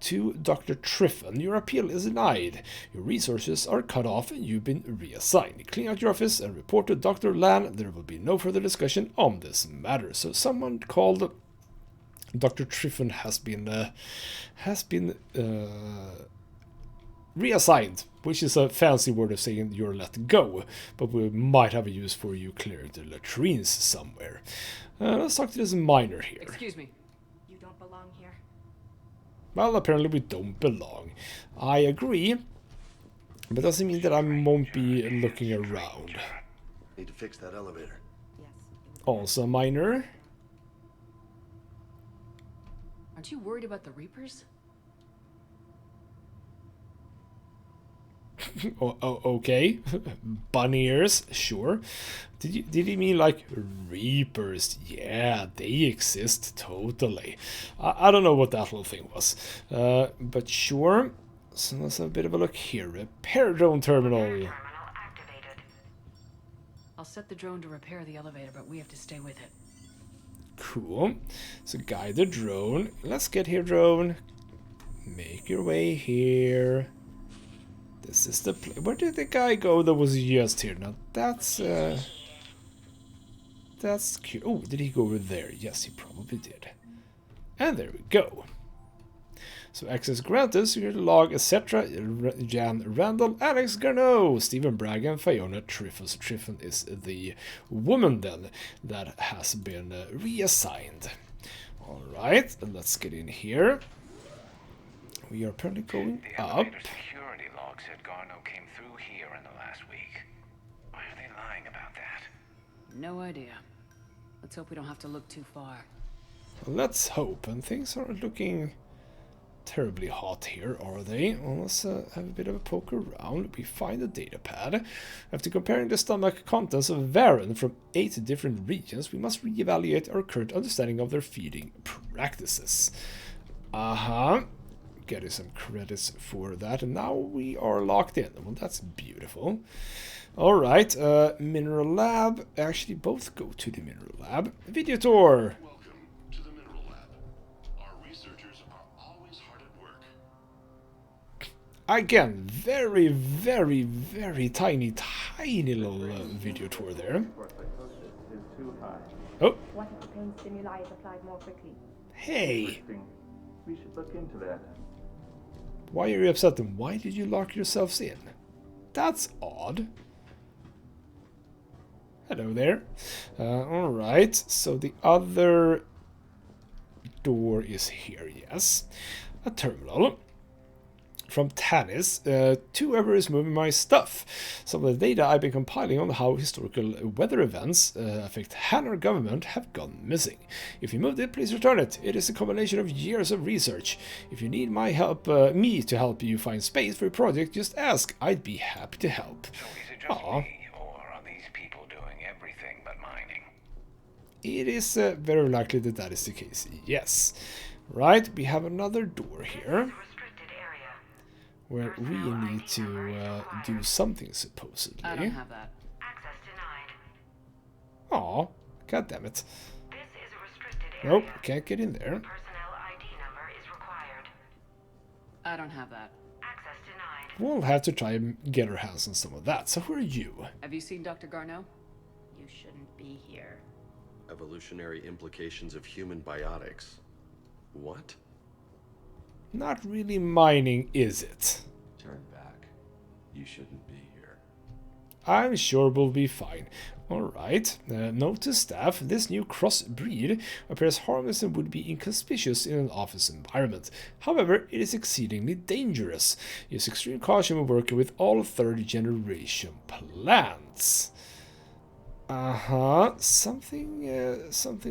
To Dr. Triffin, your appeal is denied. Your resources are cut off and you've been reassigned. Clean out your office and report to Dr. Lan. There will be no further discussion on this matter. So someone called Dr. Triffin has been reassigned, which is a fancy word of saying you're let go, but we might have a use for you clearing the latrines somewhere. Let's talk to this miner here. Excuse me. You don't belong here. Well, apparently we don't belong. I agree, but doesn't mean that I won't be looking around. Need to fix that elevator. Yes. Also, miner. Aren't you worried about the Reapers? Okay. Bunny ears, sure. Did he mean like Reapers? Yeah, they exist totally. I don't know what that little thing was, but sure. So let's have a bit of a look here. Repair drone terminal. I'll set the drone to repair the elevator, but we have to stay with it. Cool. So guide the drone. Let's get here, drone. Make your way here. This is the place. Where did the guy go that was just here? Now that's That's cute. Oh, did he go over there? Yes, he probably did. And there we go. So access granted, security log, etc. Jan Randall, Alex Garneau, Stephen Bragg, and Fiona Triffus. Triffon is the woman then that has been reassigned. Alright, let's get in here. We are apparently going up. Security log said Garneau came through here in the last week. Why are they lying about that? No idea. Let's hope we don't have to look too far. Let's hope, and things aren't looking terribly hot here, are they? Well, let's have a bit of a poke around. We find a data pad. After comparing the stomach contents of Varen from 8 different regions, we must reevaluate our current understanding of their feeding practices. Getting some credits for that, and now we are locked in. Well, that's beautiful. Alright, Mineral Lab. Actually, both go to the Mineral Lab. Video tour! Again, very, very, very tiny little video tour there. Oh. What if the pain stimuli is applied more quickly? Hey. We should look into that. Why are you upset then? Why did you lock yourselves in? That's odd. Hello there. Alright, so the other door is here, yes. A terminal. From Tanis, to whoever is moving my stuff. Some of the data I've been compiling on how historical weather events affect Hanar government have gone missing. If you moved it, please return it. It is a combination of years of research. If you need my help, me to help you find space for your project, just ask. I'd be happy to help. So is it just me, or are these people doing everything but mining? It is very likely that that is the case, yes. Right, we have another door here. Where we need to do something, supposedly. I don't have that. Access denied. Aw, god damn it. This is a restricted area. Nope, can't get in there. Personnel ID number is required. I don't have that. Access denied. We'll have to try and get our hands on some of that. So who are you? Have you seen Dr. Garneau? You shouldn't be here. Evolutionary implications of human biotics. What? Not really mining, is it? Turn back. You shouldn't be here. I'm sure we'll be fine. Alright, note to staff, this new crossbreed appears harmless and would be inconspicuous in an office environment. However, it is exceedingly dangerous. Use extreme caution when working with all 3rd generation plants. Something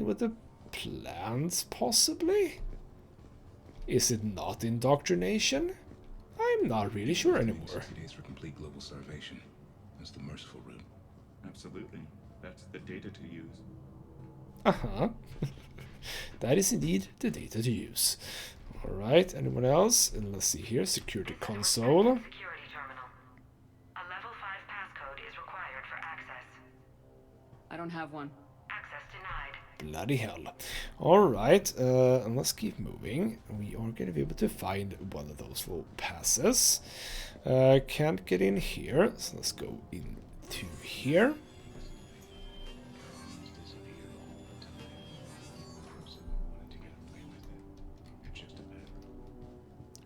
with the plants, possibly? Is it not indoctrination? I'm not really sure anymore. 60 days for complete global starvation. That's the merciful route. Absolutely. That's the data to use. That is indeed the data to use. Alright, anyone else? And let's see here, security console. Security terminal. A level 5 passcode is required for access. I don't have one. Access denied. Bloody hell. Alright, and let's keep moving. We are going to be able to find one of those little passes. Can't get in here, so let's go into here.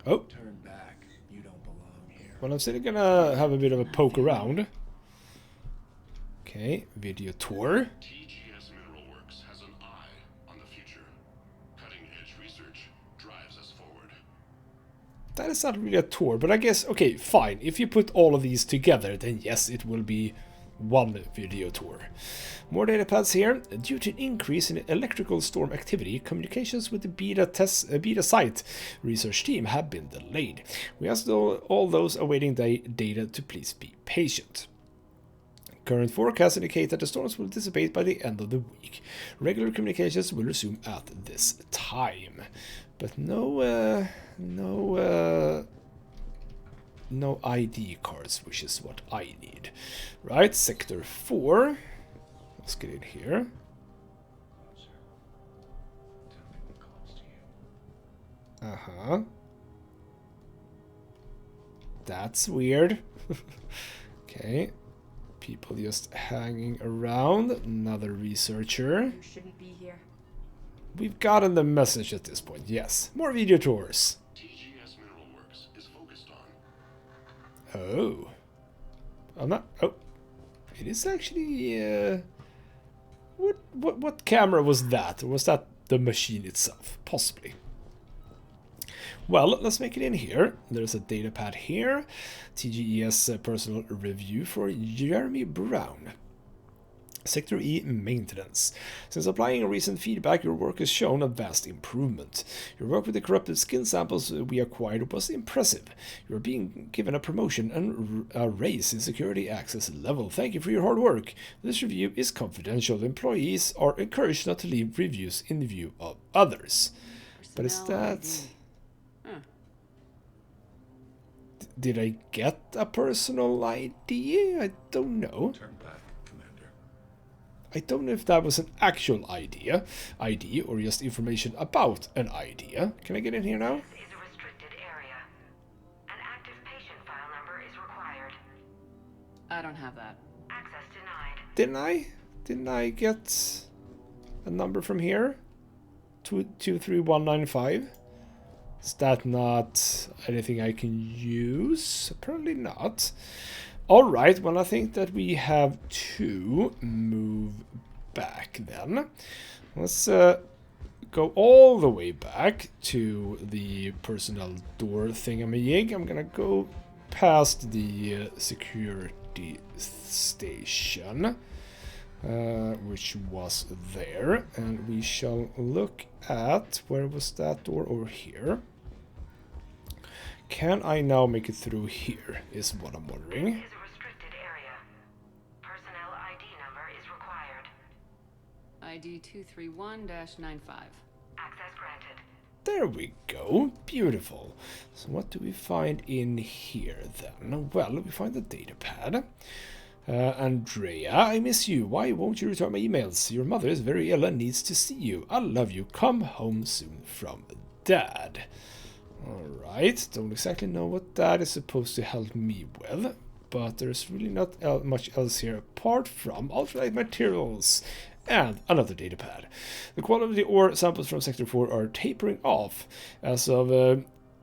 Oh. Turn back. You don't belong here. Well, I'm still gonna have a bit of a poke around. Okay, video tour. TGS Mineral Works has an eye on the future. Cutting-edge research drives us forward. That is not really a tour, but I guess, okay, fine. If you put all of these together, then yes, it will be one video tour. More data pads here. Due to an increase in electrical storm activity, communications with the beta site research team have been delayed. We ask all those awaiting data to please be patient. Current forecasts indicate that the storms will dissipate by the end of the week. Regular communications will resume at this time. But no ID cards, which is what I need. Right, Sector 4. Let's get in here. That's weird. Okay. People just hanging around. Another researcher. You shouldn't be here. We've gotten the message at this point, yes. More video tours. TGS Mineral Works is focused on. Oh. I'm not... Oh. It is actually... What camera was that? Or was that the machine itself? Possibly. Well, let's make it in here. There's a data pad here. TGES personal review for Jeremy Brown. Sector E maintenance. Since applying recent feedback, your work has shown a vast improvement. Your work with the corrupted skin samples we acquired was impressive. You are being given a promotion and a raise in security access level. Thank you for your hard work. This review is confidential. Employees are encouraged not to leave reviews in view of others. But is that... Did I get a personal ID? I don't know. Turn back, Commander. I don't know if that was an actual ID or just information about an idea. Can I get in here now? This is a restricted area. An active patient file number is required. I don't have that. Access denied. Didn't I get a number from here? 23195. Is that not anything I can use? Apparently not. Alright, well I think that we have to move back then. Let's go all the way back to the personnel door thingamajig. I'm gonna go past the security station, which was there, and we shall look at, where was that door? Over here. Can I now make it through here, is what I'm wondering. This is a restricted area. Personnel ID number is required. ID 231-95. Access granted. There we go. Beautiful. So what do we find in here then? Well, we find the data pad. Andrea, I miss you. Why won't you return my emails? Your mother is very ill and needs to see you. I love you. Come home soon from Dad. Alright, don't exactly know what that is supposed to help me with, but there's really not much else here apart from ultralight materials and another data pad. The quality ore samples from Sector 4 are tapering off. As of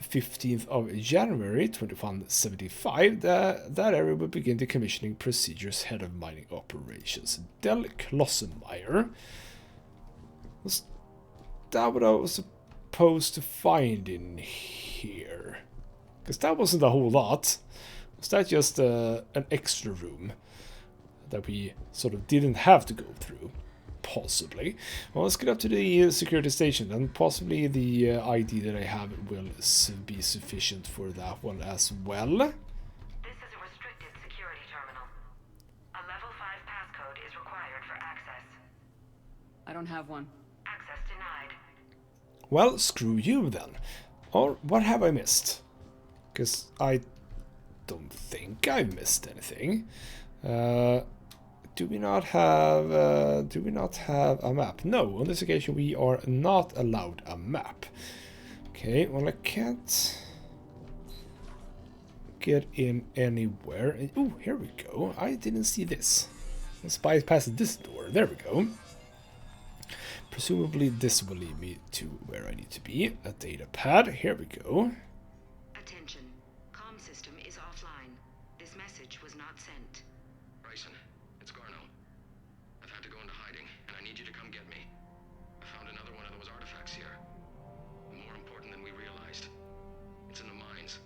15th of January 2175, that area will begin decommissioning procedures. Head of mining operations, Del Klossenmeyer. Was that what I was supposed to find in here? Because that wasn't a whole lot. Was that just an extra room that we sort of didn't have to go through? Possibly. Well, let's get up to the security station, and possibly the ID that I have will be sufficient for that one as well. This is a restricted security terminal. A level 5 passcode is required for access. I don't have one. Access denied. Well, screw you then. Or what have I missed? Because I don't think I've missed anything. Do we not have a map? No, on this occasion we are not allowed a map. Okay, well I can't get in anywhere. Oh, here we go. I didn't see this. Let's bypass this door. There we go. Presumably this will lead me to where I need to be. A data pad. Here we go. Attention. Comm system is offline. This message was not sent. Bryson, it's Garno. I've had to go into hiding, and I need you to come get me. I found another one of those artifacts here. More important than we realized. It's in the mines.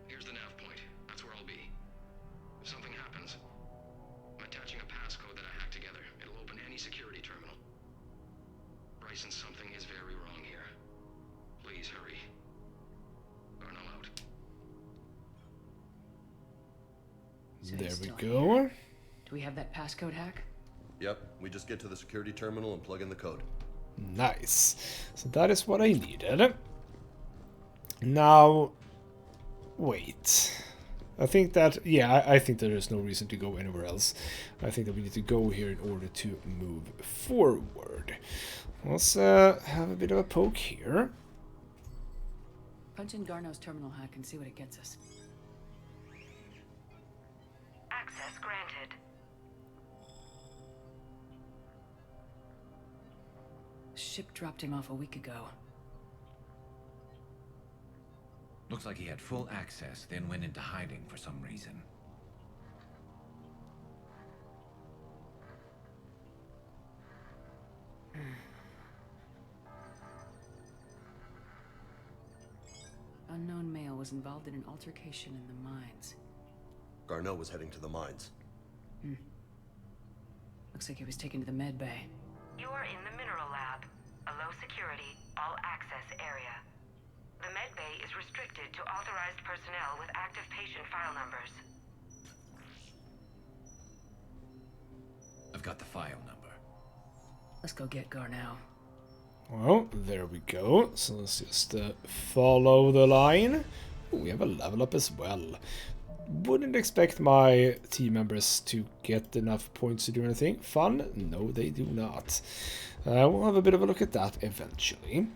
Here's the nav point. That's where I'll be. If something happens, I'm attaching a passcode that I hacked together. It'll open any security terminal. Bryson, something is very wrong here. Please hurry. Garno out. There we go. Do we have that passcode hack? Yep, we just get to the security terminal and plug in the code. Nice. So that is what I needed. Now, wait. I think that, yeah, I think there is no reason to go anywhere else. I think that we need to go here in order to move forward. Let's have a bit of a poke here. Punch in Garno's terminal hack and see what it gets us. Access granted. ship dropped him off a week ago. Looks like he had full access, then went into hiding for some reason. Unknown male was involved in an altercation in the mines. Garneau was heading to the mines. Looks like he was taken to the med bay. You are in the mineral lab, a low security, all access area. The med bay is restricted to authorized personnel with active patient file numbers. I've got the file number. Let's go get Garneau. Well, there we go. So let's just follow the line. Ooh, we have a level up as well. Wouldn't expect my team members to get enough points to do anything fun. No, they do not. We'll have a bit of a look at that eventually.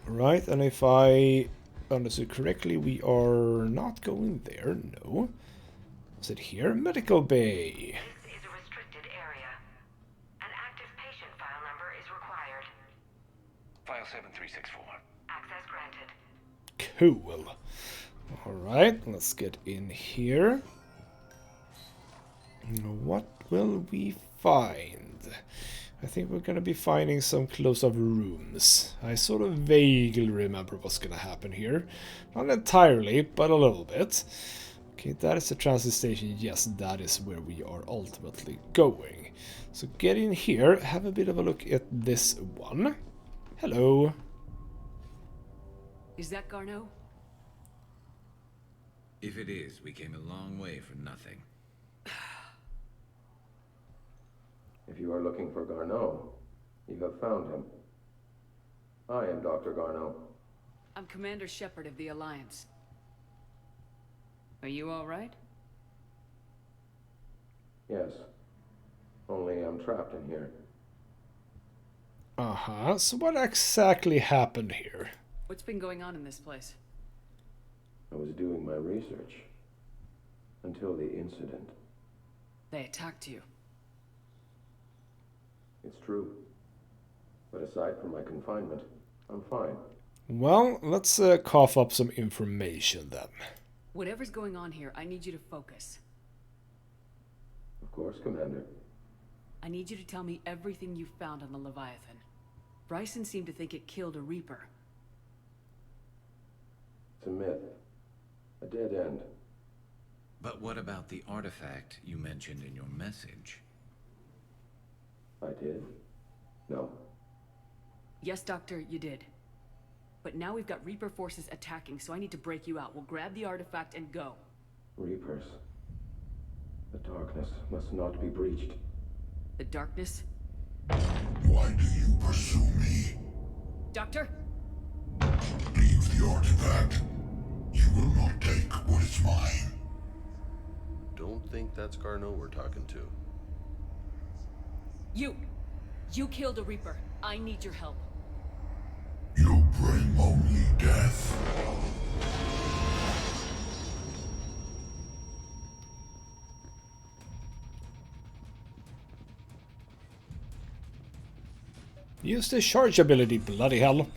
Right, and if I understood correctly, we are not going there. No. Is it here? Medical bay. This is a restricted area. An active patient file number is required. File 7364. Access granted. Cool. Alright, let's get in here. What will we find? I think we're gonna be finding some close-up rooms. I sort of vaguely remember what's gonna happen here. Not entirely, but a little bit. Okay, that is the transit station. Yes, that is where we are ultimately going. So get in here, have a bit of a look at this one. Hello. Is that Garneau? If it is, we came a long way for nothing. If you are looking for Garneau, you have found him. I am Dr. Garneau. I'm Commander Shepard of the Alliance. Are you all right? Yes. Only I'm trapped in here. Uh-huh. So what exactly happened here? What's been going on in this place? I was doing my research. Until the incident. They attacked you. It's true. But aside from my confinement, I'm fine. Well, let's cough up some information then. Whatever's going on here, I need you to focus. Of course, Commander. I need you to tell me everything you found on the Leviathan. Bryson seemed to think it killed a Reaper. It's a myth. A dead end. But what about the artifact you mentioned in your message? I did? No. Yes, Doctor, you did. But now we've got Reaper forces attacking, so I need to break you out. We'll grab the artifact and go. Reapers. The darkness must not be breached. The darkness? Why do you pursue me? Doctor? Leave the artifact. You will not take what is mine. Don't think that's Garneau we're talking to. You killed a Reaper. I need your help. You bring only death. Use the charge ability, bloody hell.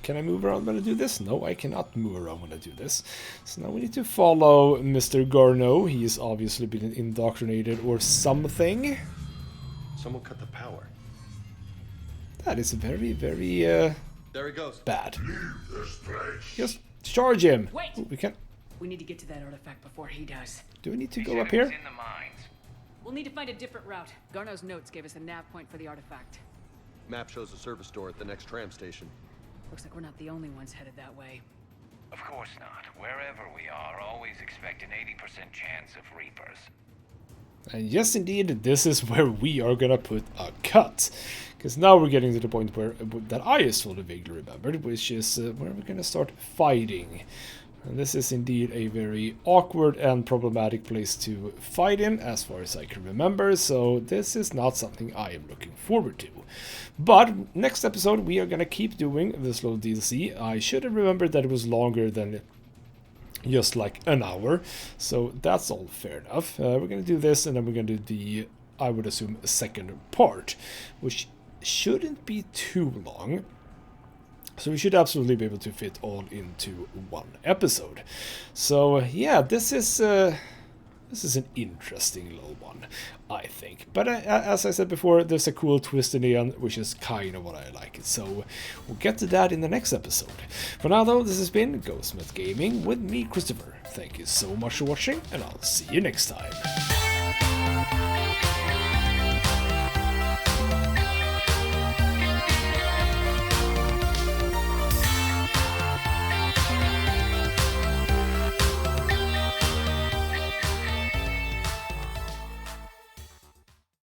Can I move around when I do this? No, I cannot move around when I do this. So now we need to follow Mr. Garneau. He's obviously been indoctrinated or something. Someone cut the power. That is very, very there he goes. Bad. Leave this place. Just charge him. Wait. Ooh, we can. We need to get to that artifact before he does. Do we need to go up here? In the mines. We'll need to find a different route. Garneau's notes gave us a nav point for the artifact. Map shows a service door at the next tram station. Looks like we're not the only ones headed that way. Of course not. Wherever we are, always expect an 80% chance of Reapers. And yes, indeed, this is where we are gonna put a cut. Because now we're getting to the point where that I sort of vaguely remembered, which is where we're gonna start fighting. And this is indeed a very awkward and problematic place to fight in, as far as I can remember, so this is not something I am looking forward to. But next episode we are gonna keep doing this little DLC. I should have remembered that it was longer than just like an hour, so that's all fair enough. We're gonna do this, and then we're gonna do the I would assume, a second part, which shouldn't be too long. So we should absolutely be able to fit all into one episode. So yeah, this is an interesting little one, I think. But as I said before, there's a cool twist in the end, which is kind of what I like. So we'll get to that in the next episode. For now, though, this has been Ghostsmith Gaming with me, Christopher. Thank you so much for watching, and I'll see you next time.